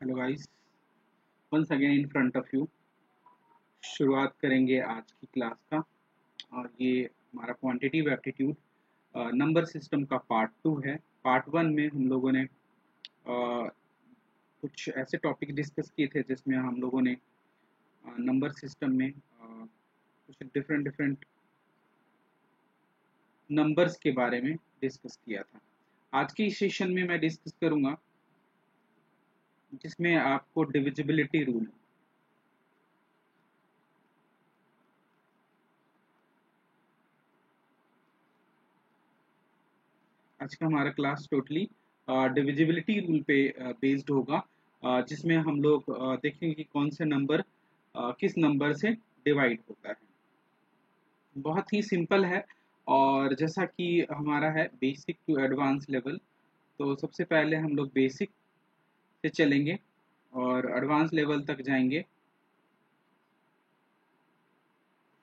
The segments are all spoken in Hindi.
Hello guys, once again in front of you. शुरुआत करेंगे आज की क्लास का। और ये हमारा क्वांटिटीव एप्टीट्यूड नंबर सिस्टम का पार्ट 2 है। पार्ट 1 में हम लोगों ने कुछ ऐसे टॉपिक डिस्कस किए थे जिसमें हम लोगों ने नंबर सिस्टम में कुछ डिफरेंट डिफरेंट नंबर्स के बारे में डिस्कस किया था। आज के इस सेशन में मैं डिस्कस करूंगा जिसमें आपको डिविजिबिलिटी रूल, आज का हमारा क्लास टोटली डिविजिबिलिटी रूल पे बेस्ड होगा, जिसमें हम लोग देखेंगे कि कौन से नंबर किस नंबर से डिवाइड होता है। बहुत ही सिंपल है। और जैसा कि हमारा है बेसिक टू एडवांस लेवल, तो सबसे पहले हम लोग बेसिक से चलेंगे और एडवांस लेवल तक जाएंगे।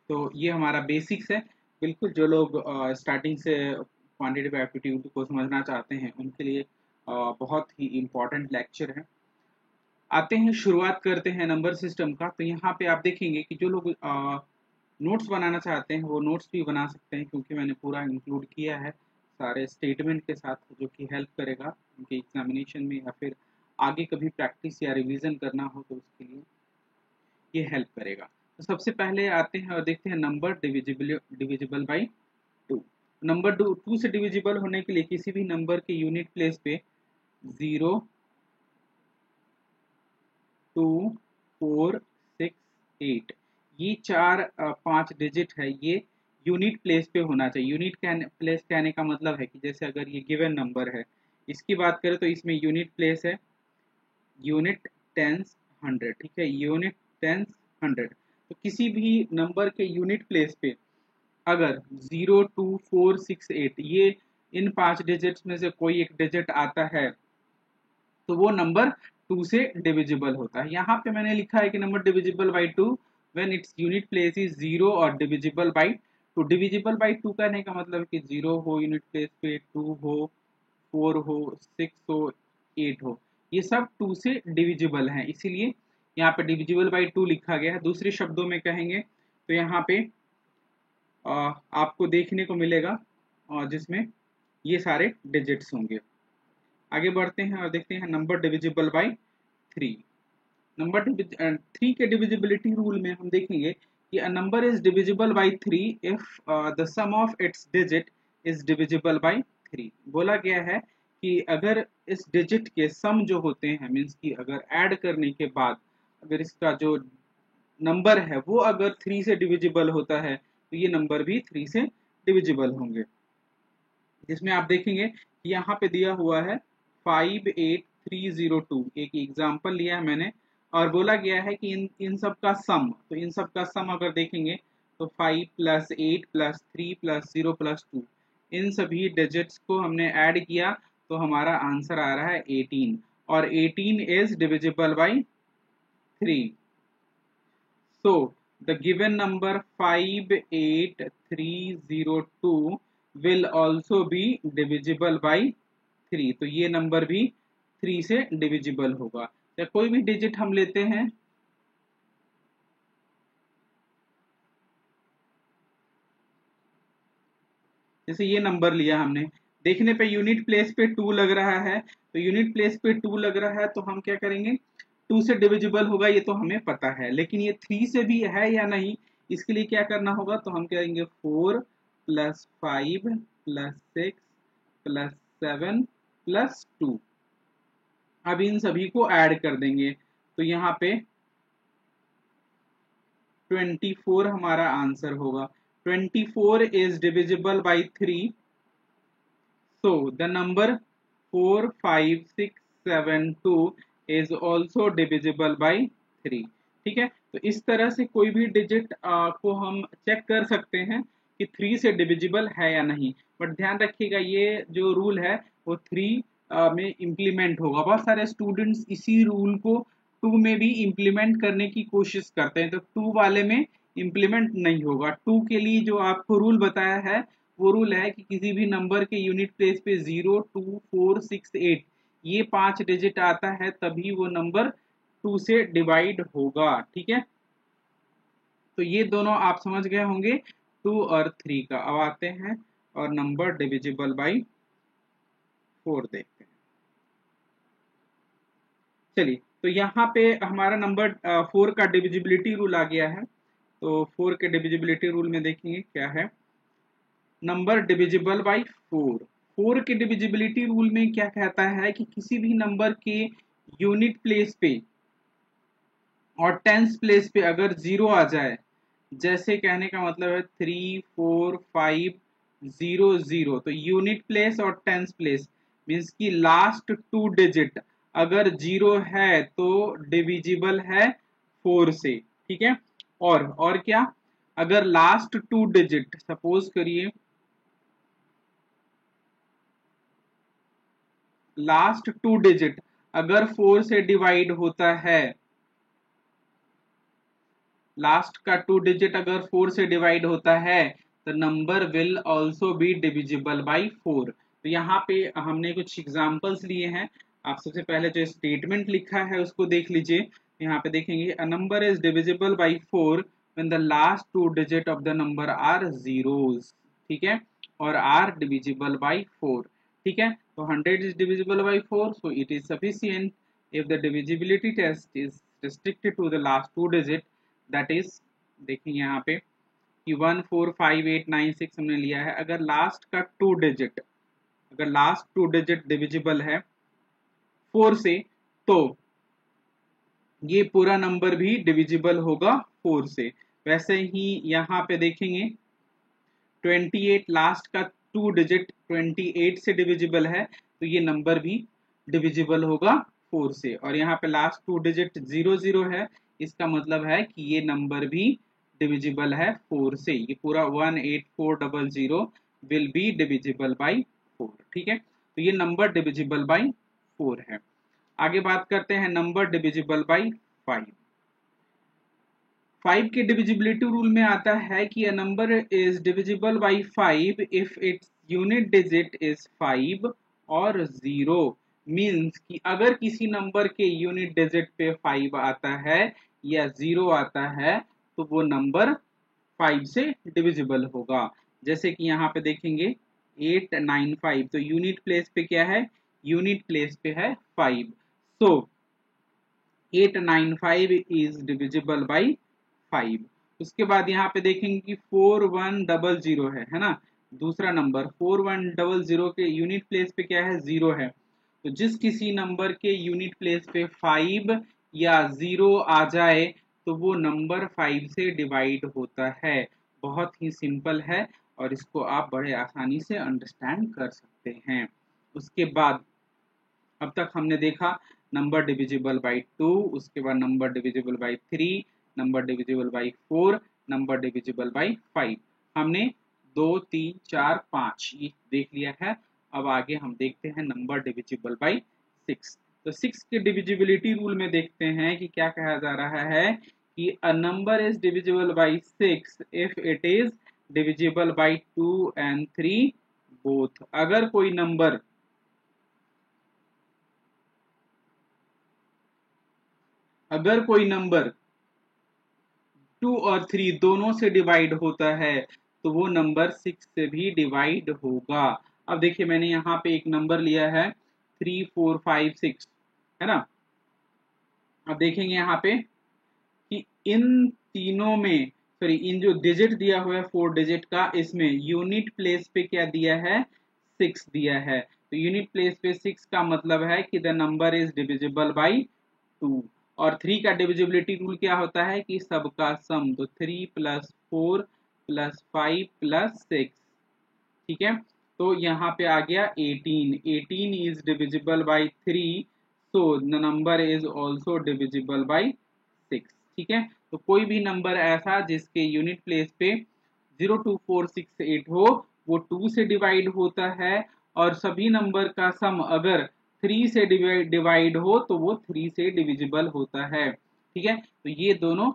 तो ये हमारा बेसिक्स है। बिल्कुल जो लोग स्टार्टिंग से क्वांटिटेटिव एप्टीट्यूड को समझना चाहते हैं उनके लिए बहुत ही इम्पोर्टेंट लेक्चर है। आते हैं, शुरुआत करते हैं नंबर सिस्टम का। तो यहाँ पे आप देखेंगे कि जो लोग नोट्स बनाना चाहते हैं वो नोट्स भी बना सकते हैं, क्योंकि मैंने पूरा इंक्लूड किया है सारे स्टेटमेंट के साथ, जो कि हेल्प करेगा उनके एग्जामिनेशन में या फिर आगे कभी प्रैक्टिस या रिवीजन करना हो तो उसके लिए ये हेल्प करेगा। तो सबसे पहले आते हैं और देखते हैं नंबर डिविजिबल बाई 2। नंबर 2 से डिविजिबल होने के लिए किसी भी नंबर के यूनिट प्लेस पे 0, 2, 4, 6, 8 ये 4-5 डिजिट है, ये यूनिट प्लेस पे होना चाहिए। यूनिट प्लेस कहने का मतलब है कि जैसे अगर ये गिवन नंबर है, इसकी बात करें तो इसमें यूनिट प्लेस है यूनिट, टेंस, 100। ठीक है, यूनिट, टेंस, 100। तो किसी भी नंबर के यूनिट प्लेस पे अगर 0, 2, 4, 6, 8 ये इन 5 डिजिट्स में से कोई एक डिजिट आता है तो वो नंबर 2 से डिविजिबल होता है। यहाँ पे मैंने लिखा है कि number divisible by 2 when its unit place is 0 और डिविजिबल बाई 2। डिविजिबल बाई 2 कहने का मतलब कि 0 हो यूनिट प्लेस पे, 2 हो, 4 हो, 6 हो, 8 हो, ये सब 2 से डिविजिबल हैं, इसीलिए यहाँ पे डिविजिबल बाई 2 लिखा गया है। दूसरे शब्दों में कहेंगे तो यहाँ पे आपको देखने को मिलेगा जिसमें ये सारे डिजिट्स होंगे। आगे बढ़ते हैं और देखते हैं नंबर डिविजिबल बाई 3। नंबर 3 के डिविजिबिलिटी रूल में हम देखेंगे कि a number is divisible by 3 if the sum of its digit is divisible by 3। बोला गया है कि अगर इस डिजिट के सम जो होते हैं, मीन्स कि अगर ऐड करने के बाद अगर इसका जो नंबर है वो अगर 3 से डिविजिबल होता है तो ये नंबर भी 3 से डिविजिबल होंगे। जिसमें आप देखेंगे कि यहाँ पे दिया हुआ है 58302, एक एग्जाम्पल लिया है मैंने, और बोला गया है कि इन सब का सम, तो इन सब का सम अगर देखेंगे तो 5 + 8 + 3 + 0 + 2, इन सभी डिजिट्स को हमने ऐड किया तो हमारा आंसर आ रहा है 18, और 18 is divisible by 3। So the given number 58302 will also be divisible by 3। तो ये नंबर भी 3 से डिविजिबल होगा। या कोई भी डिजिट हम लेते हैं, जैसे ये नंबर लिया हमने, देखने पे यूनिट प्लेस पे 2 लग रहा है, तो यूनिट प्लेस पे 2 लग रहा है तो हम क्या करेंगे, 2 से डिविजिबल होगा ये तो हमें पता है, लेकिन ये 3 से भी है या नहीं इसके लिए क्या करना होगा, तो हम कहेंगे 4 + 5 + 6 + 7 + 2। अब इन सभी को ऐड कर देंगे तो यहाँ पे 24 हमारा आंसर होगा। 24 is divisible by 3, so the number 45672 is also divisible by 3। ठीक है, तो इस तरह से कोई भी डिजिट को हम चेक कर सकते हैं कि 3 से डिविजिबल है या नहीं। बट ध्यान रखिएगा ये जो रूल है वो 3 में इम्प्लीमेंट होगा। बहुत सारे स्टूडेंट्स इसी रूल को 2 में भी इम्प्लीमेंट करने की कोशिश करते हैं, तो 2 वाले में इम्प्लीमेंट नहीं होगा। 2 के लिए जो आपको रूल बताया है वो रूल है कि किसी भी नंबर के यूनिट प्लेस पे 0, 2, 4, 6, 8 ये 5 डिजिट आता है तभी वो नंबर 2 से डिवाइड होगा। ठीक है, तो ये दोनों आप समझ गए होंगे 2 और 3 का। अब आते हैं और नंबर डिविजिबल बाई 4 देखते हैं। चलिए, तो यहाँ पे हमारा नंबर 4 का डिविजिबिलिटी रूल आ गया है। तो 4 के डिविजिबिलिटी रूल में देखेंगे क्या है, नंबर डिविजिबल बाई 4। 4 के डिविजिबिलिटी रूल में क्या कहता है कि किसी भी नंबर के यूनिट प्लेस पे और टेंस प्लेस पे अगर 0 आ जाए, जैसे कहने का मतलब है 3 4 5 0 0, तो यूनिट प्लेस और टेंस प्लेस मीन्स की लास्ट 2 डिजिट अगर 0 है तो डिविजिबल है 4 से। ठीक है, और क्या, अगर लास्ट 2 डिजिट सपोज करिए लास्ट 2 डिजिट अगर 4 से डिवाइड होता है, लास्ट का 2 डिजिट अगर 4 से डिवाइड होता है तो number will also be divisible by 4। तो यहाँ पे हमने कुछ एग्जांपल्स लिए हैं। आप सबसे पहले जो स्टेटमेंट लिखा है उसको देख लीजिए। यहाँ पे देखेंगे a number is divisible by 4 when the last 2 digit of the number are zeros. ठीक है, और आर डिविजिबल बाई 4। ठीक है, तो 100 is divisible by 4, so it is sufficient if the divisibility test is restricted to the last 2 digit, that is, देखिए यहाँ पे कि 1 4 5 8 9 6 हमने लिया है, अगर लास्ट का 2 डिजिट अगर लास्ट 2 डिजिट डिविजिबल है 4 से तो ये पूरा नंबर भी डिविजिबल होगा 4 से। वैसे ही यहाँ पे देखेंगे 28 लास्ट का 2 डिजिट 28 से डिविजिबल है तो ये नंबर भी डिविजिबल होगा 4 से। और यहाँ पे लास्ट 2 डिजिट 0 0 है, इसका मतलब है कि ये नंबर भी डिविजिबल है 4 से। ये पूरा 18400 विल बी डिविजिबल बाई 4। ठीक है, तो ये नंबर डिविजिबल बाई 4 है। आगे बात करते हैं नंबर डिविजिबल बाई 5। 5 के डिविजिबिलिटी रूल में आता है कि a number is divisible by 5 if its unit digit is 5 और 0। मीन्स कि अगर किसी नंबर के यूनिट डिजिट पे 5 आता है या 0 आता है तो वो नंबर 5 से डिविजिबल होगा। जैसे कि यहाँ पे देखेंगे 895, तो यूनिट प्लेस पे क्या है, यूनिट प्लेस पे है 5, सो 895 इज डिविजिबल बाई 5। उसके बाद यहाँ पे देखेंगे कि 4100 है ना, दूसरा नंबर 4100 के यूनिट प्लेस पे क्या है, 0 है। तो जिस किसी नंबर के यूनिट प्लेस पे 5 या 0 आ जाए तो वो नंबर 5 से डिवाइड होता है। बहुत ही सिंपल है और इसको आप बड़े आसानी से अंडरस्टैंड कर सकते हैं। उसके बाद अब तक हमने देखा नंबर डिविजिबल बाई 2, उसके बाद number divisible by 3, number divisible by 4, number divisible by 5। हमने 2 3 4 5 ये देख लिया है। अब आगे हम देखते हैं नंबर डिविजिबल बाई 6। तो 6 के डिविजिबिलिटी रूल में देखते हैं कि क्या कहा जा रहा है कि a number is divisible by 6 if it is divisible by 2 and 3 both. अगर कोई नंबर अगर कोई नंबर 2 और 3 दोनों से डिवाइड होता है तो वो नंबर 6 से भी डिवाइड होगा। अब देखिए मैंने यहाँ पे एक नंबर लिया है 3 4 5 6, है ना। अब देखेंगे यहाँ पे कि इन तीनों में सॉरी इन जो डिजिट दिया हुआ है 4 डिजिट का, इसमें यूनिट प्लेस पे क्या दिया है, 6 दिया है। तो यूनिट प्लेस पे 6 का मतलब है कि the number is divisible by 2। और 3 का डिविजिबिलिटी रूल क्या होता है कि सबका सम, तो 3 + 4 + 5 + 6। ठीक है, तो यहाँ पे आ गया 18 is divisible by 3, so the number is also divisible by 6। ठीक है, तो कोई भी नंबर ऐसा जिसके यूनिट प्लेस पे 0 2 4 6 8 हो वो 2 से डिवाइड होता है, और सभी नंबर का सम अगर 3 से डिवाइड हो तो वो 3 से डिविजिबल होता है। ठीक है, तो ये दोनों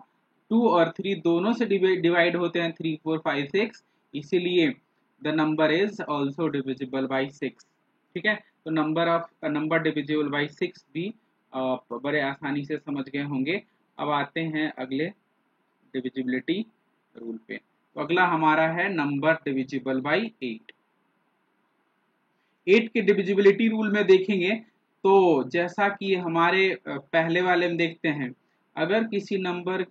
2 और 3 दोनों से डिवाइड होते हैं 3 4 5 6, इसीलिए the number is also divisible by 6। ठीक है, तो नंबर डिविजिबल बाई 6 भी बड़े आसानी से समझ गए होंगे। अब आते हैं अगले डिविजिबिलिटी रूल पे। तो अगला हमारा है नंबर डिविजिबल बाई 8। 8 के डिविजिबिलिटी रूल में देखेंगे तो जैसा कि हमारे पहले वाले में देखते हैं, अगर किसी नंबर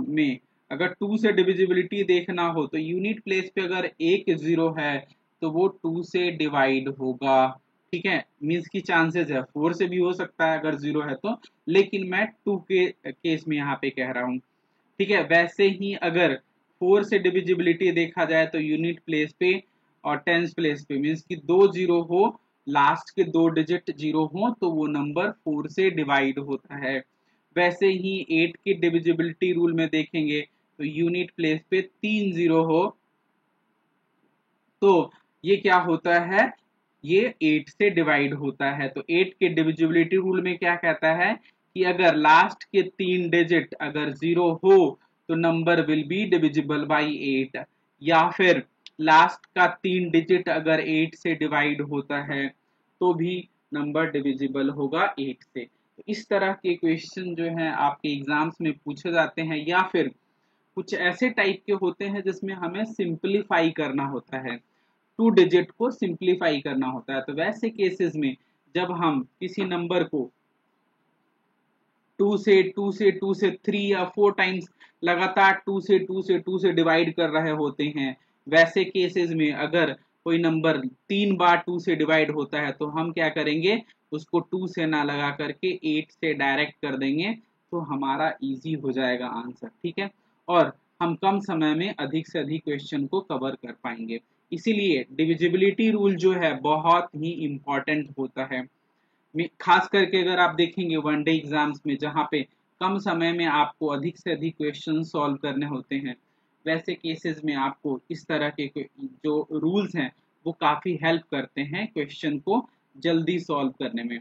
में अगर 2 से डिविजिबिलिटी देखना हो तो यूनिट प्लेस पे अगर एक 0 है तो वो 2 से डिवाइड होगा। ठीक है, मींस की चांसेस है 4 से भी हो सकता है अगर 0 है तो, लेकिन मैं 2 के केस में यहाँ पे कह रहा हूँ। ठीक है, वैसे ही अगर 4 से डिविजिबिलिटी देखा जाए तो यूनिट प्लेस पे और टेंस प्लेस पे, मींस कि 2 0 हो, लास्ट के 2 डिजिट 0 हो तो वो नंबर 4 से डिवाइड होता है। वैसे ही 8 की डिविजिबिलिटी रूल में देखेंगे तो यूनिट प्लेस पे 3 0 हो तो ये क्या होता है, ये 8 से डिवाइड होता है। तो 8 के डिविजिबिलिटी रूल में क्या कहता है कि अगर लास्ट के 3 डिजिट अगर 0 हो तो number will be divisible by 8, या फिर लास्ट का 3 डिजिट अगर 8 से डिवाइड होता है तो भी नंबर डिविजिबल होगा 8 से। तो इस तरह के क्वेश्चन जो है आपके एग्जाम्स में पूछे जाते हैं, या फिर कुछ ऐसे टाइप के होते हैं जिसमें हमें सिंप्लीफाई करना होता है, 2 डिजिट को सिंप्लीफाई करना होता है। तो वैसे केसेस में जब हम किसी नंबर को 2 से 2 से 2 से 3 या 4 टाइम्स लगातार 2 से 2 से 2 से डिवाइड कर रहे होते हैं, वैसे केसेस में अगर कोई नंबर 3 बार 2 से डिवाइड होता है तो हम क्या करेंगे, उसको 2 से ना लगा करके 8 से डायरेक्ट कर देंगे, तो हमारा इजी हो जाएगा आंसर। ठीक है, और हम कम समय में अधिक से अधिक क्वेश्चन को कवर कर पाएंगे। इसीलिए डिविजिबिलिटी रूल जो है बहुत ही इंपॉर्टेंट होता है, खास करके अगर आप देखेंगे वनडे एग्जाम्स में जहाँ पे कम समय में आपको अधिक से अधिक क्वेश्चन सॉल्व करने होते हैं, वैसे केसेस में आपको इस तरह के जो रूल्स हैं वो काफी हेल्प करते हैं क्वेश्चन को जल्दी सॉल्व करने में।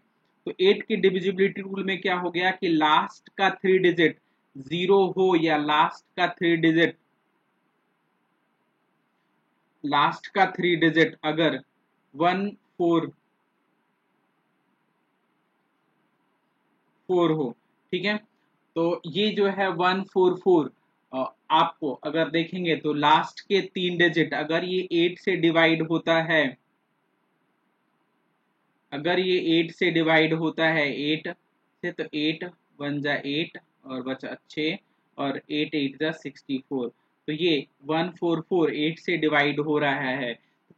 तो 8 की डिविजिबिलिटी रूल में क्या हो गया कि लास्ट का 3 डिजिट 0 हो या लास्ट का 3 डिजिट अगर 1 4 4 हो, ठीक है, तो ये जो है 144 आपको अगर देखेंगे तो लास्ट के 3 डिजिट अगर ये 8 से डिवाइड होता है, अगर ये 8 से डिवाइड होता है 8 से, तो 8 1 जा 8 और बचा 6 और 8 8 जा 64, तो ये 144 8 से डिवाइड हो रहा है।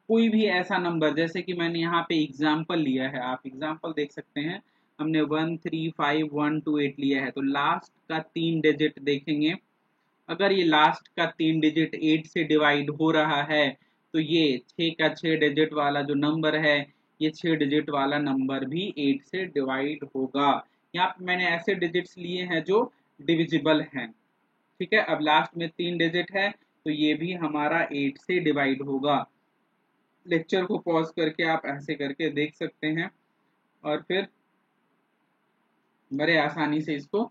कोई भी ऐसा नंबर, जैसे कि मैंने यहाँ पे एग्जाम्पल लिया है, आप एग्जाम्पल देख सकते हैं, हमने 1 3 5 1 2 8 लिया है, तो लास्ट का 3 डिजिट देखेंगे, अगर ये लास्ट का 3 डिजिट 8 से डिवाइड हो रहा है तो ये 6 का 6 डिजिट वाला जो नंबर है, ये 6 डिजिट वाला नंबर भी 8 से डिवाइड होगा। यहाँ पे मैंने ऐसे डिजिट्स लिए हैं जो डिविजिबल हैं। ठीक है, अब लास्ट में 3 डिजिट है तो ये भी हमारा 8 से डिवाइड होगा। लेक्चर को पॉज करके आप ऐसे करके देख सकते हैं और फिर बड़े आसानी से इसको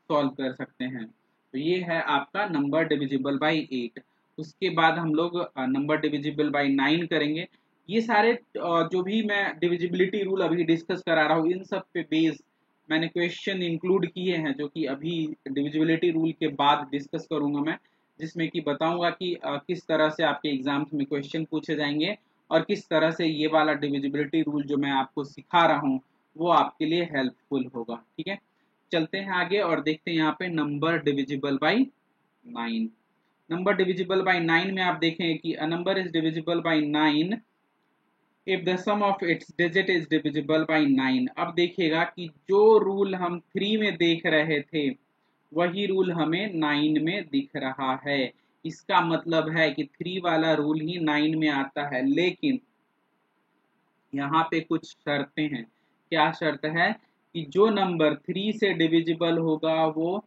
सॉल्व कर सकते हैं। तो ये है आपका नंबर डिविजिबल बाई 8। उसके बाद हम लोग नंबर डिविजिबल बाई 9 करेंगे। ये सारे जो भी मैं डिविजिबिलिटी रूल अभी डिस्कस करा रहा हूँ, इन सब पे बेस मैंने क्वेश्चन इंक्लूड किए हैं जो कि अभी डिविजिबिलिटी रूल के बाद डिस्कस करूंगा मैं, जिसमें कि बताऊंगा कि किस तरह से आपके एग्जाम्स में क्वेश्चन पूछे जाएंगे और किस तरह से ये वाला डिविजिबिलिटी रूल जो मैं आपको सिखा रहा हूँ वो आपके लिए हेल्पफुल होगा। ठीक है, चलते हैं आगे और देखते हैं यहाँ पे number divisible by 9। Number divisible by 9 में आप देखें कि a number is divisible by 9 if the sum of its digit is divisible by 9। अब देखिएगा कि जो रूल हम 3 में देख रहे थे वही रूल हमें 9 में दिख रहा है। इसका मतलब है कि 3 वाला रूल ही 9 में आता है, लेकिन यहाँ पे कुछ शर्तें हैं। क्या शर्त है कि जो नंबर 3 से डिविजिबल होगा वो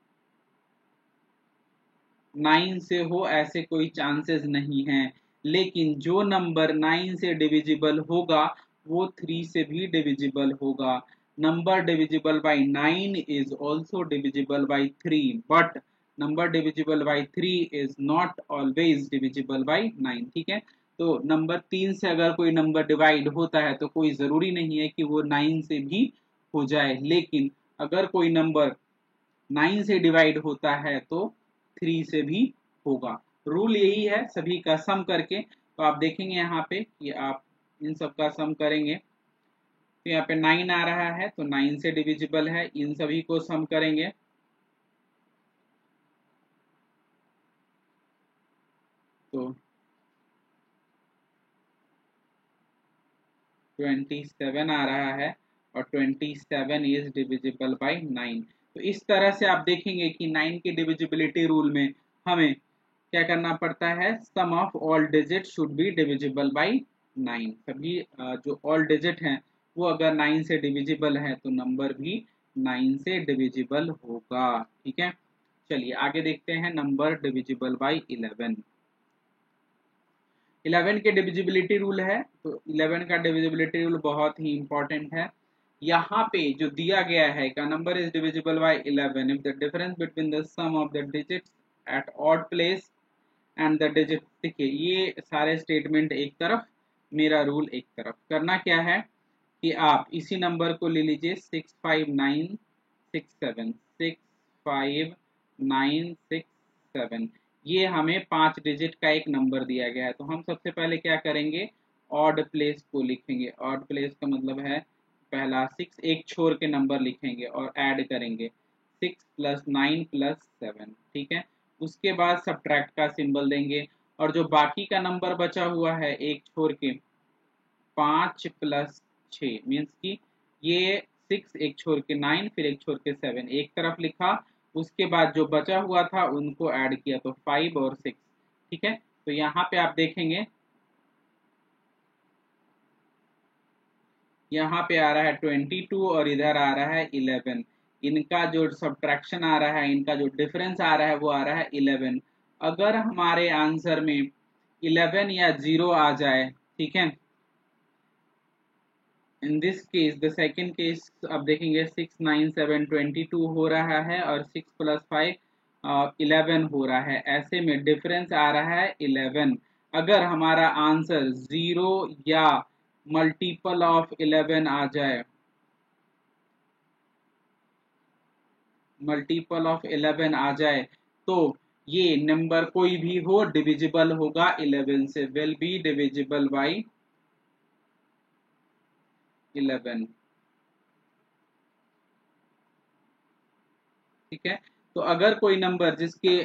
9 से हो, ऐसे कोई चांसेस नहीं है, लेकिन जो नंबर 9 से डिविजिबल होगा वो 3 से भी डिविजिबल होगा। Number divisible by 9 is also divisible by 3, but number divisible by 3 is not always divisible by 9। ठीक है, तो नंबर 3 से अगर कोई नंबर डिवाइड होता है तो कोई जरूरी नहीं है कि वो 9 से भी हो जाए, लेकिन अगर कोई नंबर 9 से डिवाइड होता है तो 3 से भी होगा। रूल यही है सभी का सम करके। तो आप देखेंगे यहाँ पे कि आप इन सब का सम करेंगे तो यहाँ पे 9 आ रहा है तो 9 से डिविजिबल है, इन सभी को सम करेंगे तो 27 आ रहा है और 27 इज डिविजिबल बाय 9। तो इस तरह से आप देखेंगे कि 9 के डिविजिबिलिटी रूल में हमें क्या करना पड़ता है, sum of all digit should be divisible by 9। सभी जो ऑल डिजिट हैं वो अगर 9 से डिविजिबल है तो नंबर भी 9 से डिविजिबल होगा। ठीक है, चलिए आगे देखते हैं नंबर डिविजिबल बाय 11। 11 के डिविजिबिलिटी रूल है, तो 11 का डिविजिबिलिटी रूल बहुत ही इंपॉर्टेंट है। यहाँ पे जो दिया गया है का number is divisible by 11 if the difference between the sum of the digits at odd place and the digit. देखिए ये सारे स्टेटमेंट एक तरफ, मेरा रूल एक तरफ। करना क्या है कि आप इसी नंबर को ले लीजिए 65967 65967, ये हमें 5 डिजिट का एक नंबर दिया गया है। तो हम सबसे पहले क्या करेंगे, ऑड प्लेस को लिखेंगे। ऑड प्लेस का मतलब है पहला 6 एक छोर के नंबर लिखेंगे और ऐड करेंगे 6 + 9 + 7। ठीक है, उसके बाद सब्ट्रैक्ट का सिंबल देंगे और जो बाकी का नंबर बचा हुआ है एक छोर के 5 + 6 मीन्स की ये 6 एक छोर के 9 फिर एक छोर के 7 एक तरफ लिखा, उसके बाद जो बचा हुआ था उनको ऐड किया तो 5 और 6। ठीक है, तो यहाँ पे आप देखेंगे यहाँ पे आ रहा है 22 और इधर आ रहा है 11। इनका जो सब्ट्रैक्शन आ रहा है, इनका जो डिफरेंस आ रहा है वो आ रहा है 11। अगर हमारे आंसर में 11 या 0 आ जाए, ठीक है, in this case the second case अब देखेंगे 6 9 7 22 हो रहा है और 6 + 5 11 हो रहा है। ऐसे में डिफरेंस आ रहा है 11। अगर हमारा आंसर 0 या मल्टीपल ऑफ 11 आ जाए, मल्टीपल ऑफ 11 आ जाए तो ये नंबर कोई भी हो डिविजिबल होगा 11 से, विल बी डिविजिबल बाय 11। ठीक है, तो अगर कोई नंबर जिसके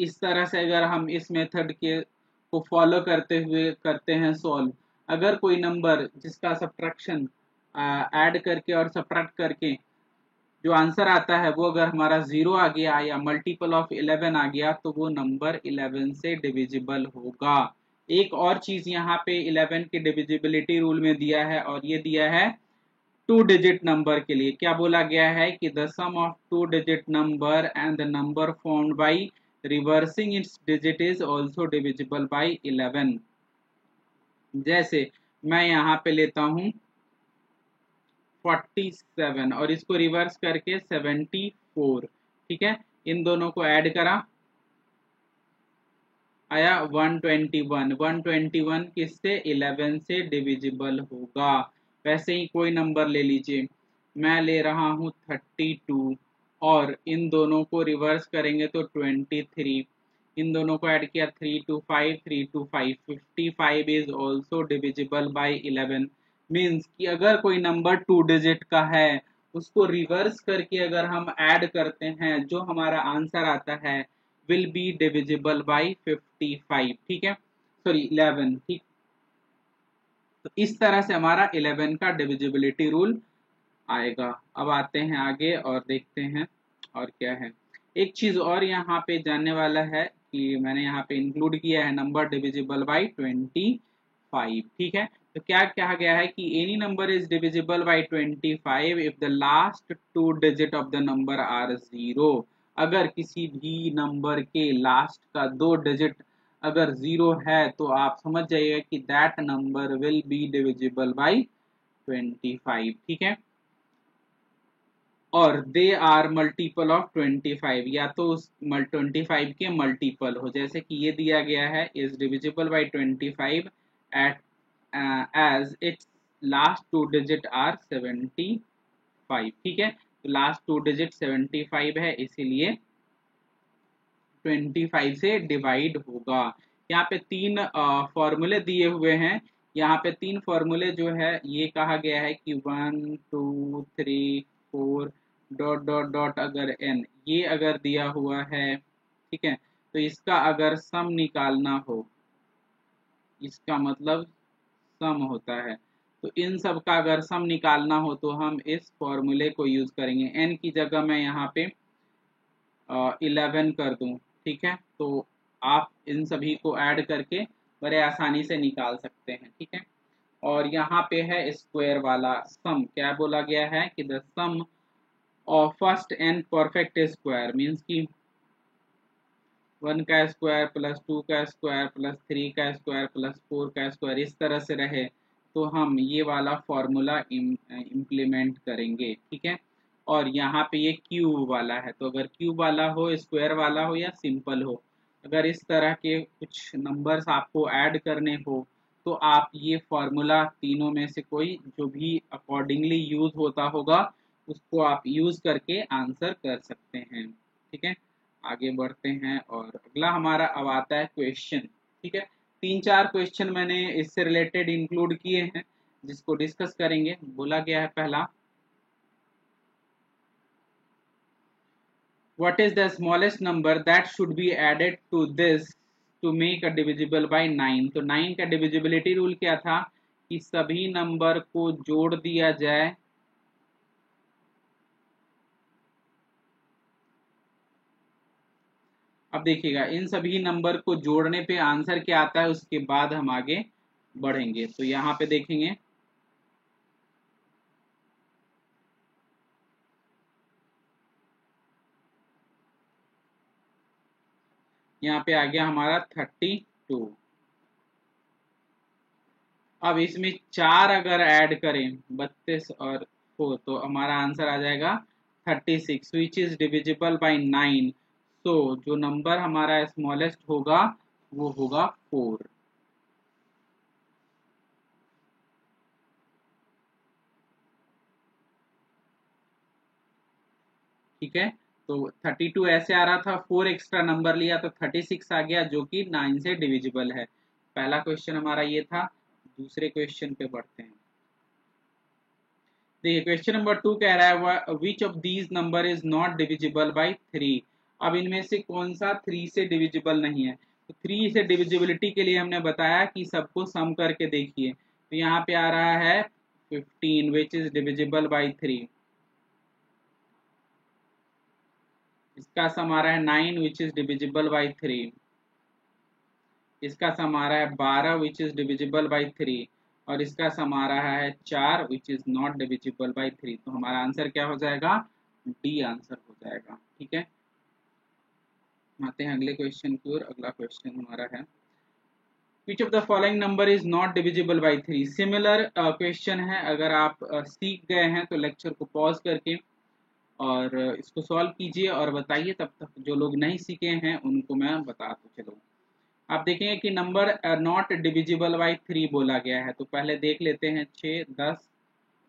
इस तरह से अगर हम इस मेथड के को फॉलो करते हुए करते हैं सॉल्व, अगर कोई नंबर जिसका सब्ट्रैक्शन ऐड करके और सब्ट्रैक्ट करके जो आंसर आता है वो अगर हमारा 0 आ गया या मल्टीपल ऑफ 11 आ गया तो वो नंबर 11 से डिविजिबल होगा। एक और चीज यहाँ पे 11 के डिविजिबिलिटी रूल में दिया है और ये दिया है 2 डिजिट नंबर के लिए। क्या बोला गया है कि the sum of 2 digit number and the number formed by reversing its digit is also divisible by 11। जैसे मैं यहाँ पे लेता हूँ 47 और इसको रिवर्स करके 74। ठीक है, इन दोनों को ऐड करा, आया 121। 121 किससे, 11 से डिविजिबल होगा। वैसे ही कोई नंबर ले लीजिए, मैं ले रहा हूँ 32 और इन दोनों को रिवर्स करेंगे तो 23। इन दोनों को ऐड किया 325 325 55 is also divisible by 11। Means कि अगर कोई नंबर 2 डिजिट का है उसको रिवर्स करके अगर हम ऐड करते हैं जो हमारा आंसर आता है will be divisible by 55। ठीक है, सॉरी 11। ठीक, तो इस तरह से हमारा 11 का डिविजिबिलिटी रूल आएगा। अब आते हैं आगे और देखते हैं और क्या है। एक चीज और यहाँ पे जानने वाला है कि मैंने यहाँ पे इंक्लूड किया है नंबर डिविजिबल बाय 25। ठीक है, तो क्या कहा गया है कि any number is divisible by 25 if the last 2 digit of the number are 0। अगर किसी भी नंबर के लास्ट का 2 डिजिट अगर 0 है तो आप समझ जाइएगा कि that number will be divisible by 25। ठीक है, और दे आर मल्टीपल ऑफ 25, या तो उस 25 के मल्टीपल हो, जैसे कि ये दिया गया है is divisible by 25 at as its last two digit are 75, ठीक है। तो लास्ट टू डिजिट 75 है, इसीलिए 25 से डिवाइड होगा। यहाँ पे तीन फॉर्मूले दिए हुए हैं, यहाँ पे तीन फॉर्मूले जो है ये कहा गया है कि 1 2 3 4 डॉट डॉट डॉट अगर n ये अगर दिया हुआ है, ठीक है, तो इसका अगर सम निकालना हो, इसका मतलब सम होता है, तो इन सब का अगर सम निकालना हो तो हम इस फॉर्मूले को यूज करेंगे। n की जगह मैं यहाँ पे 11 कर दूं, ठीक है, तो आप इन सभी को ऐड करके बड़े आसानी से निकाल सकते हैं, ठीक है। और यहाँ पे है स्क्वायर वाला सम, क्या बोला गया है कि the sum of first and perfect square means कि 1 का स्क्वायर प्लस 2 का स्क्वायर प्लस 3 का स्क्वायर प्लस 4 का स्क्वायर इस तरह से रहे, तो हम ये वाला फॉर्मूला इम्प्लीमेंट करेंगे, ठीक है। और यहाँ पे ये क्यूब वाला है, तो अगर क्यूब वाला हो, स्क्वायर वाला हो या सिंपल हो, अगर इस तरह के कुछ नंबर्स आपको ऐड करने हो तो आप ये फॉर्मूला तीनों में से कोई जो भी अकॉर्डिंगली यूज होता होगा उसको आप यूज करके आंसर कर सकते हैं, ठीक है। आगे बढ़ते हैं और अगला हमारा अब आता है क्वेश्चन, ठीक है। तीन चार क्वेश्चन मैंने इससे रिलेटेड इंक्लूड किए हैं जिसको डिस्कस करेंगे। बोला गया है पहला, what is the smallest number that should be added to this to make a divisible by 9। तो 9 का डिविजिबिलिटी रूल क्या था कि सभी नंबर को जोड़ दिया जाए अब देखिएगा इन सभी नंबर को जोड़ने पे आंसर क्या आता है, उसके बाद हम आगे बढ़ेंगे। तो यहाँ पे देखेंगे यहाँ पे आ गया हमारा 32। अब इसमें 4 अगर ऐड करें 32 और 4 तो हमारा आंसर आ जाएगा 36 विच इज डिविजिबल बाई 9। तो जो नंबर हमारा स्मॉलेस्ट होगा वो होगा 4। ठीक है, तो 32 ऐसे आ रहा था, 4 एक्स्ट्रा नंबर लिया तो 36 आ गया जो कि 9 से डिविजिबल है। पहला क्वेश्चन हमारा ये था। दूसरे क्वेश्चन पे बढ़ते हैं। देखिए क्वेश्चन नंबर 2 कह रहा है which of these number is not divisible by 3। अब इनमें से कौन सा 3 से डिविजिबल नहीं है। तो 3 से डिविजिबिलिटी के लिए हमने बताया कि सबको सम करके देखिए। तो यहाँ पे आ रहा है 15 विच इज डिविजिबल बाई 3। इसका सम आ रहा है 9 विच इज डिविजिबल बाई 3। इसका सम आ रहा है 12 विच इज डिविजिबल बाई 3। और इसका सम आ रहा है 4 which is not divisible by 3। तो हमारा आंसर क्या हो जाएगा, डी आंसर हो जाएगा। ठीक है, आते हैं अगले क्वेश्चन की ओर। अगला क्वेश्चन हमारा है which of the following number is not divisible by 3। Similar question है, अगर आप सीख गए हैं तो लेक्चर को पॉज करके और इसको सॉल्व कीजिए और बताइए। तब तक जो लोग नहीं सीखे हैं उनको मैं बता दूं। चलो आप देखेंगे कि नंबर नॉट डिविजिबल बाई 3 बोला गया है। तो पहले देख लेते हैं 6 10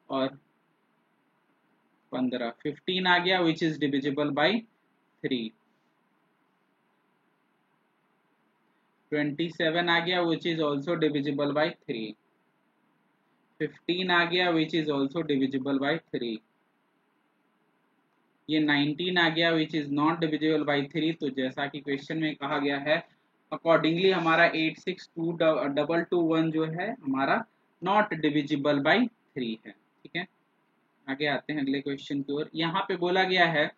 और 15 15 आ गया विच इज डिविजिबल बाई 3। 27 आ गया which is also divisible by 3। 15 आ गया which is also divisible by 3। ये 19 आ गया which is not divisible by 3। तो जैसा कि क्वेश्चन में कहा गया है अकॉर्डिंगली हमारा 862221 जो है हमारा नॉट डिविजिबल बाई 3 है। ठीक है, आगे आते हैं अगले क्वेश्चन की ओर। यहाँ पे बोला गया है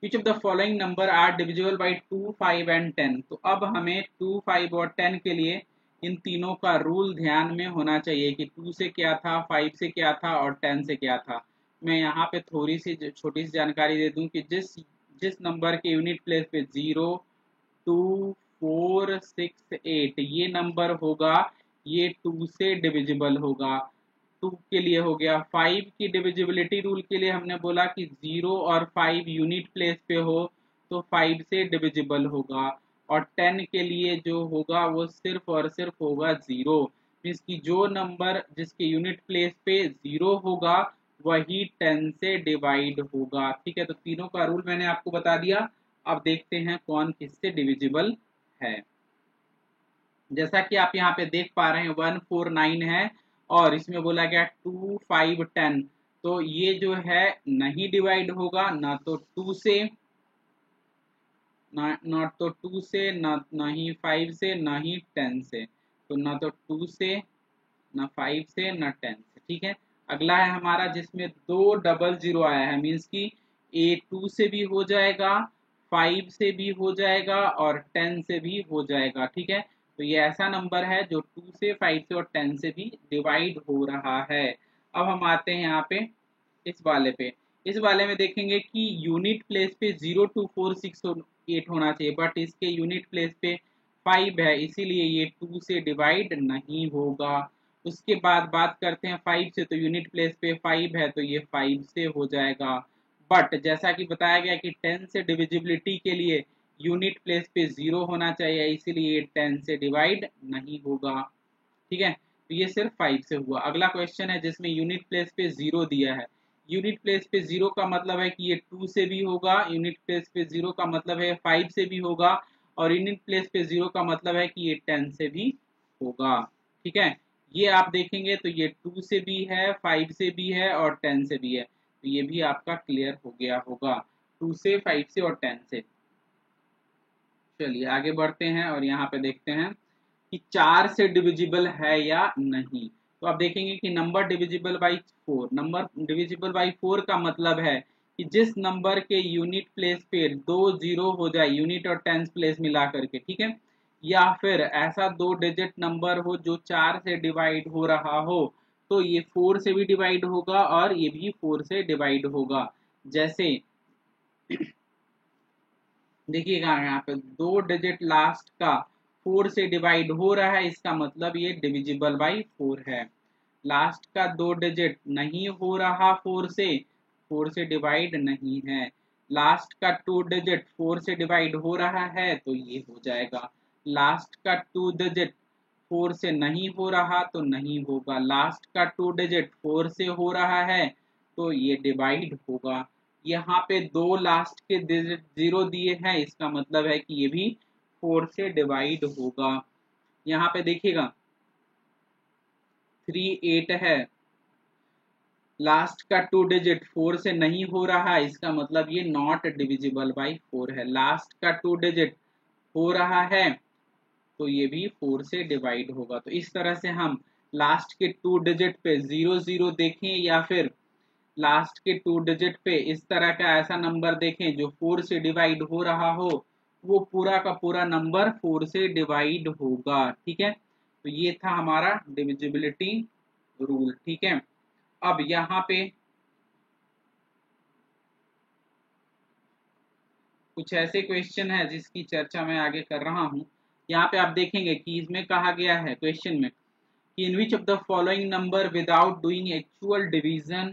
which of the following number are divisible by 2 5 and 10। तो अब हमें 2 5 और 10 के लिए इन तीनों का रूल ध्यान में होना चाहिए कि 2 से क्या था, 5 से क्या था और 10 से क्या था। मैं यहाँ पे थोड़ी सी छोटी सी जानकारी दे दूं कि जिस जिस नंबर के यूनिट प्लेस पे 0 2 4 6 8 ये नंबर होगा ये 2 से डिविजिबल होगा। 2 के लिए हो गया। 5 की डिविजिबिलिटी रूल के लिए हमने बोला कि 0 और 5 यूनिट प्लेस पे हो तो 5 से डिविजिबल होगा, और 10 के लिए जो होगा वो सिर्फ और सिर्फ होगा 0। मीन्स कि जो नंबर जिसके यूनिट प्लेस पे 0 होगा वही 10 से डिवाइड होगा। ठीक है, तो तीनों का रूल मैंने आपको बता दिया। अब देखते हैं कौन किससे डिविजिबल है। जैसा कि आप यहाँ पे देख पा रहे हैं 149 है, और इसमें बोला गया 2 5 10, तो ये जो है नहीं डिवाइड होगा, ना तो 2 से, ना तो 2 से, ना ही 5 से, ना ही 10 से। तो ना तो 2 से, ना 5 से, ना 10 से। ठीक है, अगला है हमारा जिसमें 2 डबल 0 आया है, मीन्स कि ए 2 से भी हो जाएगा, 5 से भी हो जाएगा और 10 से भी हो जाएगा। ठीक है, तो ये ऐसा नंबर है जो 2 से, 5 से और 10 से भी डिवाइड हो रहा है। अब हम आते हैं यहाँ पे इस वाले पे। इस वाले में देखेंगे कि यूनिट प्लेस पे 0 2 4 6 8 होना चाहिए, बट इसके यूनिट प्लेस पे 5 है, इसीलिए ये 2 से डिवाइड नहीं होगा। उसके बाद बात करते हैं 5 से, तो यूनिट प्लेस पे 5 है तो ये 5 से हो जाएगा। बट जैसा कि बताया गया कि 10 से डिविजिबिलिटी के लिए यूनिट प्लेस पे 0 होना चाहिए, इसीलिए ये 10 से डिवाइड नहीं होगा। ठीक है, तो ये सिर्फ 5 से हुआ। अगला क्वेश्चन है जिसमें यूनिट प्लेस पे 0 दिया है। यूनिट प्लेस पे 0 का मतलब है कि ये 2 से भी होगा, यूनिट प्लेस पे 0 का मतलब है 5 से भी होगा, और यूनिट प्लेस पे 0 का मतलब है कि ये 10 से भी होगा। ठीक है, ये आप देखेंगे तो ये 2 से भी है, 5 से भी है और 10 से भी है, तो ये भी आपका क्लियर हो गया होगा, 2 से, 5 से और 10 से। चलिए आगे बढ़ते हैं और यहाँ पे देखते हैं कि 4 से डिविजिबल है या नहीं। तो आप देखेंगे कि number divisible by 4, number divisible by 4 का मतलब है कि जिस नंबर के यूनिट प्लेस पे 2 0 हो जाए, यूनिट और टेंस प्लेस मिला करके, ठीक है, या फिर ऐसा 2 डिजिट नंबर हो जो 4 से डिवाइड हो रहा हो, तो ये 4 से भी डिवाइड होगा और ये भी 4 से डिवाइड होगा। जैसे देखिएगा यहाँ पे 2 डिजिट लास्ट का 4 से डिवाइड हो रहा है, इसका मतलब ये डिविजिबल बाई 4 है। लास्ट का 2 डिजिट नहीं हो रहा 4 से डिवाइड नहीं है। लास्ट का 2 डिजिट 4 से डिवाइड हो रहा है तो ये हो जाएगा। लास्ट का 2 डिजिट 4 से नहीं हो रहा तो नहीं होगा। लास्ट का 2 डिजिट 4 से हो रहा है तो ये डिवाइड होगा। यहाँ पे 2 लास्ट के डिजिट 0 दिए हैं, इसका मतलब है कि ये भी 4 से डिवाइड होगा। यहाँ पे देखिएगा 3 8 है, लास्ट का 2 डिजिट 4 से नहीं हो रहा, इसका मतलब ये नॉट डिविजिबल बाई 4 है। लास्ट का 2 डिजिट हो रहा है तो ये भी 4 से डिवाइड होगा। तो इस तरह से हम लास्ट के 2 डिजिट पे 0 0 देखें, या फिर लास्ट के 2 डिजिट पे इस तरह का ऐसा नंबर देखें जो 4 से डिवाइड हो रहा हो, वो पूरा का पूरा नंबर 4 से डिवाइड होगा। ठीक है, तो ये था हमारा डिविजिबिलिटी रूल। ठीक है, अब यहाँ पे कुछ ऐसे क्वेश्चन है जिसकी चर्चा मैं आगे कर रहा हूँ। यहाँ पे आप देखेंगे कि इसमें कहा गया है क्वेश्चन में कि in which of the following number without doing actual division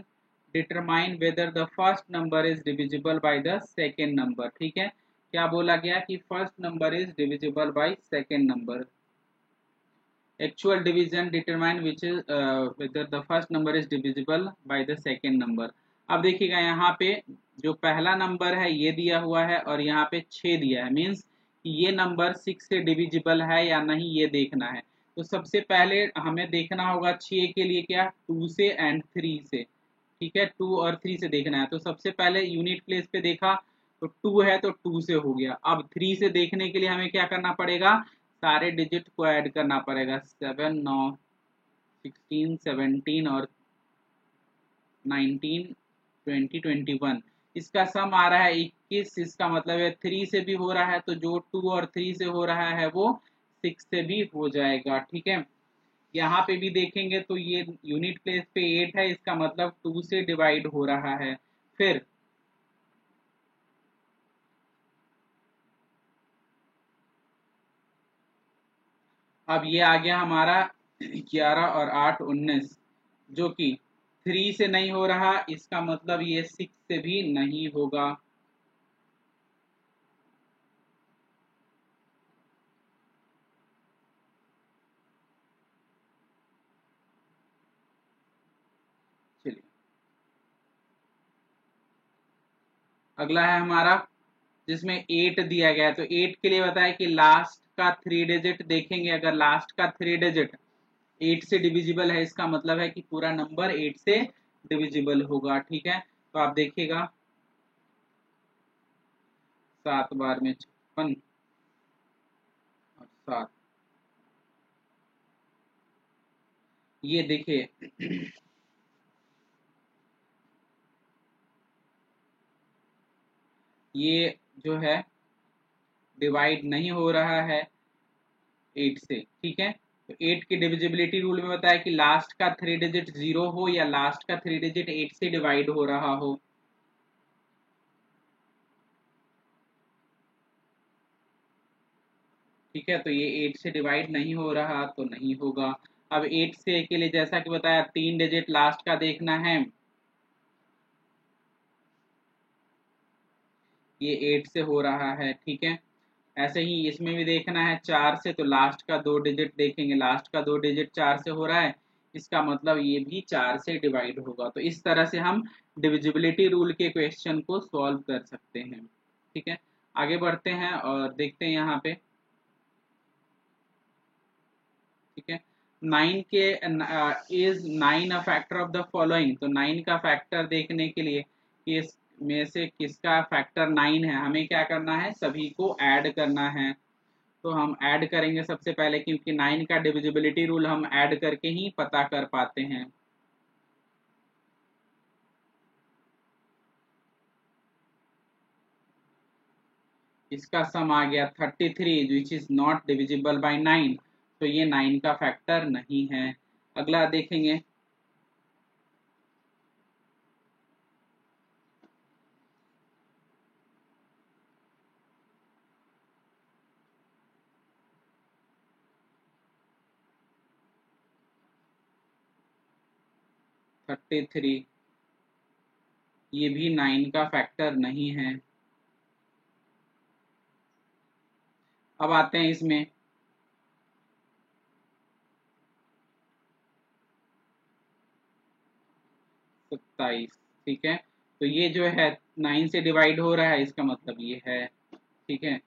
determine whether the first number is divisible by the second number। ठीक है, क्या बोला गया कि first number is divisible by second number. Actual division determine which is whether the first number is divisible by the second number। अब देखिएगा यहाँ पे जो पहला नंबर है ये दिया हुआ है और यहाँ पे 6 दिया है, मीन्स ये नंबर 6 से डिविजिबल है या नहीं ये देखना है। तो सबसे पहले हमें देखना होगा 6 के लिए क्या, 2 से एंड 3 से। ठीक है, 2 और 3 से देखना है। तो सबसे पहले यूनिट प्लेस पे देखा तो 2 है तो 2 से हो गया। अब 3 से देखने के लिए हमें क्या करना पड़ेगा, सारे डिजिट को ऐड करना पड़ेगा, 7 9 16 17 और 19 20 21। इसका सम आ रहा है 21, इसका मतलब है 3 से भी हो रहा है, तो जो 2 और 3 से हो रहा है वो 6 से भी हो जाएगा। ठीक है, यहाँ पे भी देखेंगे तो ये यूनिट प्लेस पे 8 है, इसका मतलब 2 से डिवाइड हो रहा है। फिर अब ये आ गया हमारा 11 और 8 19, जो कि 3 से नहीं हो रहा, इसका मतलब ये 6 से भी नहीं होगा। चलिए अगला है हमारा, जिसमें 8 दिया गया है। तो 8 के लिए बताया कि लास्ट का 3 डिजिट देखेंगे, अगर लास्ट का 3 डिजिट 8 से डिविजिबल है, इसका मतलब है कि पूरा नंबर 8 से डिविजिबल होगा। ठीक है, तो आप देखिएगा 7 बार में 56 और 7, ये देखिए ये जो है डिवाइड नहीं हो रहा है 8 से। ठीक है, तो 8 की डिविजिबिलिटी रूल में बताया कि लास्ट का 3 डिजिट 0 हो या लास्ट का 3 डिजिट 8 से डिवाइड हो रहा हो। ठीक है, तो ये 8 से डिवाइड नहीं हो रहा तो नहीं होगा। अब 8 से के लिए जैसा कि बताया 3 डिजिट लास्ट का देखना है, ये 8 से हो रहा है। ठीक है, ऐसे ही इसमें भी देखना है 4 से, तो लास्ट का 2 डिजिट देखेंगे, लास्ट का 2 डिजिट 4 से हो रहा है, इसका मतलब ये भी 4 से डिवाइड होगा। तो इस तरह से हम डिविजिबिलिटी रूल के क्वेश्चन को सॉल्व कर सकते हैं। ठीक है, आगे बढ़ते हैं और देखते हैं यहाँ पे। ठीक है, 9 के is 9 a factor of the following. तो 9 का फैक्टर देखने के लिए कि इस में से किसका फैक्टर 9 है, हमें क्या करना है, सभी को ऐड करना है। तो हम ऐड करेंगे सबसे पहले, क्योंकि 9 का डिविजिबिलिटी रूल हम ऐड करके ही पता कर पाते हैं। इसका सम आ गया 33, which is not divisible by 9, तो ये 9 का फैक्टर नहीं है। अगला देखेंगे, थर्टी थ्री, ये भी 9 का फैक्टर नहीं है। अब आते हैं इसमें, 27। ठीक है, तो ये जो है 9 से डिवाइड हो रहा है, इसका मतलब ये है। ठीक है,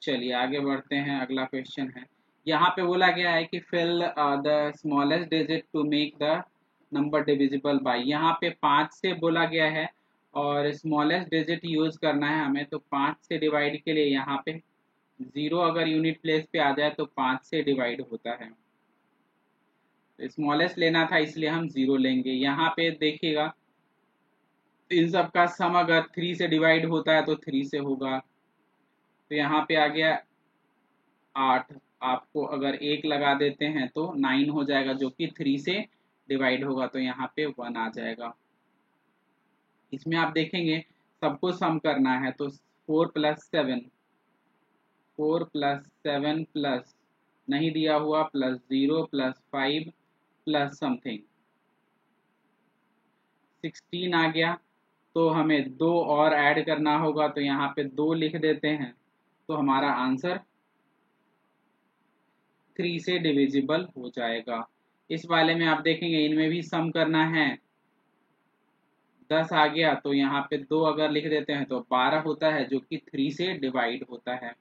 चलिए आगे बढ़ते हैं। अगला क्वेश्चन है, यहाँ पे बोला गया है कि fill the smallest digit to make the number divisible by. यहाँ पे 5 से बोला गया है और स्मॉलेस्ट डिजिट यूज करना है हमें। तो 5 से डिवाइड के लिए यहाँ पे 0 अगर यूनिट प्लेस पे आ जाए तो 5 से डिवाइड होता है। तो स्मॉलेस्ट लेना था इसलिए हम 0 लेंगे। यहाँ पे देखिएगा इन सब का सम अगर 3 से डिवाइड होता है तो 3 से होगा। तो यहाँ पे आ गया 8, आपको अगर 1 लगा देते हैं तो 9 हो जाएगा, जो कि 3 से डिवाइड होगा, तो यहाँ पे 1 आ जाएगा। इसमें आप देखेंगे सबको सम करना है, तो 4 + 7, 4 + 7 प्लस नहीं दिया हुआ +0 +5 प्लस समथिंग 16 आ गया। तो हमें 2 और ऐड करना होगा, तो यहाँ पे 2 लिख देते हैं, तो हमारा आंसर 3 से डिविजिबल हो जाएगा। इस वाले में आप देखेंगे इनमें भी सम करना है, 10 आ गया, तो यहाँ पे 2 अगर लिख देते हैं तो 12 होता है, जो कि 3 से डिवाइड होता है।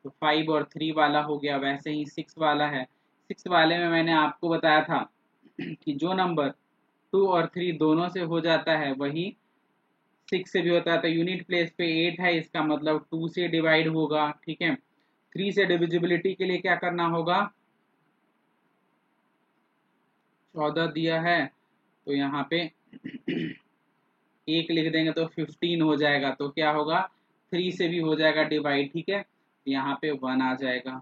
तो 5 और 3 वाला हो गया। वैसे ही 6 वाला है, 6 वाले में मैंने आपको बताया था कि जो नंबर 2 और 3 दोनों से हो जाता है वही 6 से भी होता है। तो यूनिट प्लेस पे 8 है, इसका मतलब 2 से डिवाइड होगा। ठीक है, 3 से डिविजिबिलिटी के लिए क्या करना होगा, 14 दिया है, तो यहाँ पे 1 लिख देंगे तो 15 हो जाएगा। तो क्या होगा, 3 से भी हो जाएगा डिवाइड। ठीक है, यहाँ पे 1 आ जाएगा।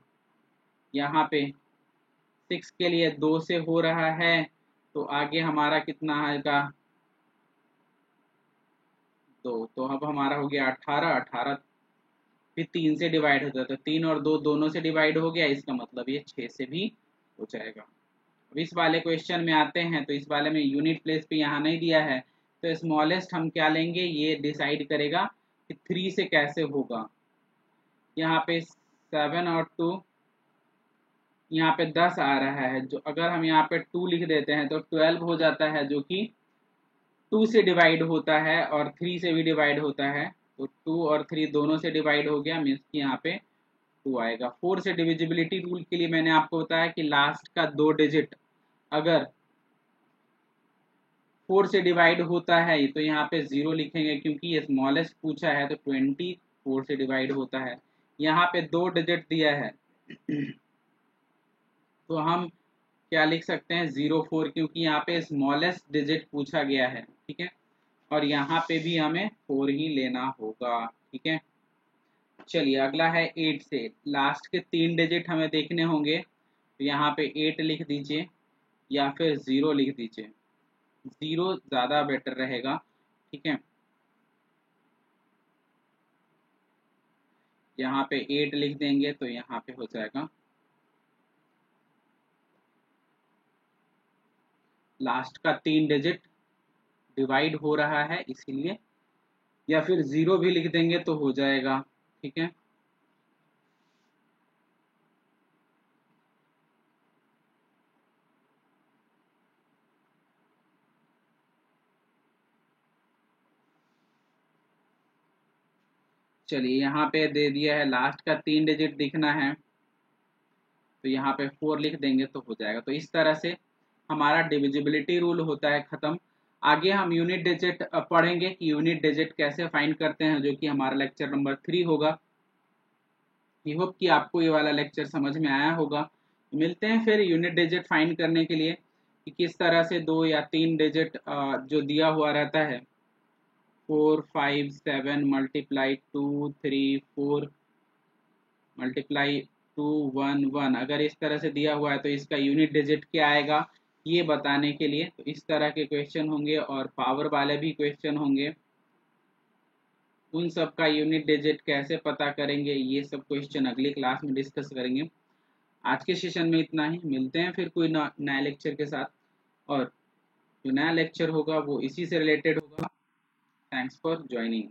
यहाँ पे 6 के लिए 2 से हो रहा है, तो आगे हमारा कितना आएगा, 2। तो अब हमारा हो गया 18, 18 फिर 3 से डिवाइड होता है, तो 3 और 2 दोनों से डिवाइड हो गया, इसका मतलब ये 6 से भी हो जाएगा। अब इस वाले क्वेश्चन में आते हैं, तो इस वाले में यूनिट प्लेस पे यहाँ नहीं दिया है, तो स्मॉलेस्ट हम क्या लेंगे ये डिसाइड करेगा कि 3 से कैसे होगा। यहाँ पे 7 और 2, यहाँ पे 10 आ रहा है, जो अगर हम यहाँ पे 2 लिख देते हैं तो 12 हो जाता है, जो कि 2 से डिवाइड होता है और 3 से भी डिवाइड होता है। तो 2 और 3 दोनों से डिवाइड हो गया, मीन्स कि यहाँ पे 2 आएगा। 4 से डिविजिबिलिटी रूल के लिए मैंने आपको बताया कि लास्ट का 2 डिजिट अगर 4 से डिवाइड होता है तो यहाँ पे 0 लिखेंगे, क्योंकि ये स्मॉलेस्ट पूछा है, तो 20 4 से डिवाइड होता है। यहाँ पे 2 डिजिट दिया है तो हम क्या लिख सकते हैं 04, क्योंकि यहाँ पे स्मॉलेस्ट डिजिट पूछा गया है, ठीक है। और यहाँ पे भी हमें 4 ही लेना होगा, ठीक है। चलिए अगला है 8 से, लास्ट के 3 डिजिट हमें देखने होंगे, तो यहाँ पे 8 लिख दीजिए या फिर 0 लिख दीजिए, 0 ज़्यादा बेटर रहेगा, ठीक है। यहाँ पे 8 लिख देंगे तो यहाँ पे हो जाएगा लास्ट का 3 डिजिट डिवाइड हो रहा है इसीलिए, या फिर 0 भी लिख देंगे तो हो जाएगा, ठीक है। चलिए यहाँ पे दे दिया है लास्ट का 3 डिजिट दिखना है, तो यहाँ पे 4 लिख देंगे तो हो जाएगा। तो इस तरह से हमारा डिविजिबिलिटी रूल होता है खत्म। आगे हम यूनिट डिजिट पढ़ेंगे कि यूनिट डिजिट कैसे फाइंड करते हैं, जो कि हमारा लेक्चर नंबर 3 होगा। आई होप कि आपको ये वाला लेक्चर समझ में आया होगा। मिलते हैं फिर यूनिट डिजिट फाइंड करने के लिए कि किस तरह से 2 या 3 डिजिट जो दिया हुआ रहता है 4 5 7 मल्टीप्लाई 2 3 4 मल्टीप्लाई 2 1 1, अगर इस तरह से दिया हुआ है तो इसका यूनिट डिजिट क्या आएगा ये बताने के लिए तो इस तरह के क्वेश्चन होंगे, और पावर वाले भी क्वेश्चन होंगे। उन सब का यूनिट डिजिट कैसे पता करेंगे ये सब क्वेश्चन अगली क्लास में डिस्कस करेंगे। आज के सेशन में इतना ही, मिलते हैं फिर कोई नया लेक्चर के साथ, और जो नया लेक्चर होगा वो इसी से रिलेटेड होगा। Thanks for joining.